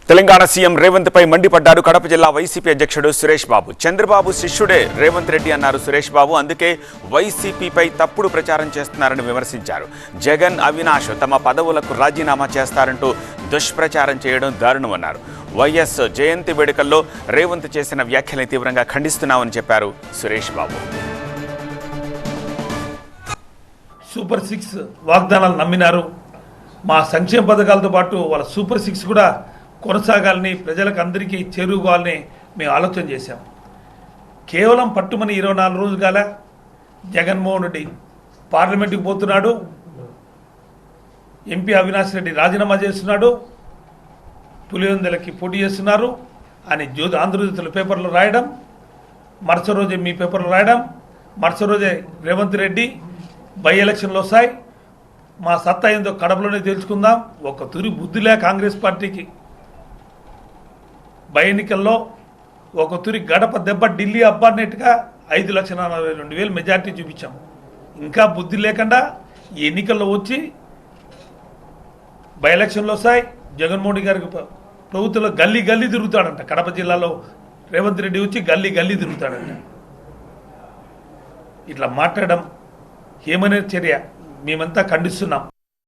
Telangana CM Revanth పై మండిపడ్డారు కడప జిల్లా YCP అధ్యక్షుడు సురేష్ బాబు. చంద్రబాబు శిష్యుడే రేవంత్ రెడ్డి అన్నారు సురేష్ బాబు. అందుకే వైసీపీపై తప్పుడు ప్రచారం చేస్తున్నారని విమర్శించారు. జగన్, అవినాష్ తమ పదవులకు రాజీనామా చేస్తారంటూ దుష్ప్రచారం చేయడం దారుణమన్నారు. వైఎస్ జయంతి వేడుకల్లో రేవంత్ చేసిన వ్యాఖ్యల్ని తీవ్రంగా ఖండిస్తున్నామని చెప్పారు సురేష్ బాబు. సూపర్ 6 వాగ్దానాలు నమ్మినారు. మా సంక్షేమ పథకాలతో పాటు వాళ్ళ సూపర్ 6 కూడా కొనసాగాలని, ప్రజలకు అందరికీ చేరుకోవాలని మేము ఆలోచన చేశాం. కేవలం పట్టుమని 24 రోజులు కాల జగన్మోహన్ రెడ్డి పార్లమెంటుకు పోతున్నాడు, ఎంపీ అవినాష్ రెడ్డి రాజీనామా చేస్తున్నాడు, పులివెందులకి పోటీ చేస్తున్నారు అని ఆంధ్రజ్యోతిలో పేపర్లో రాయడం, మరుసటి రోజే మీ పేపర్లో రాయడం, మరుసటి రోజే రేవంత్ రెడ్డి బై ఎలక్షన్లు వస్తాయి, మా సత్తా ఏందో కడపలోనే తెలుసుకుందాం. ఒక తూరి బుద్ధిలే కాంగ్రెస్ పార్టీకి. బై ఎన్నికల్లో ఒక తూరి గడప దెబ్బ ఢిల్లీ అబ్బన్నట్టుగా 5,42,000 మెజార్టీ చూపించాం. ఇంకా బుద్ధి లేకుండా ఈ ఎన్నికల్లో వచ్చి బై ఎలక్షన్లు వస్తాయి, జగన్మోహన్ రెడ్డి గారికి ప్రభుత్వంలో గల్లీ గల్లీ తిరుగుతాడంట. కడప జిల్లాలో రేవంత్ రెడ్డి వచ్చి గల్లీ గల్లీ తిరుగుతాడంట. ఇట్లా మాట్లాడడం ఏమనే చర్య? మేమంతా ఖండిస్తున్నాం.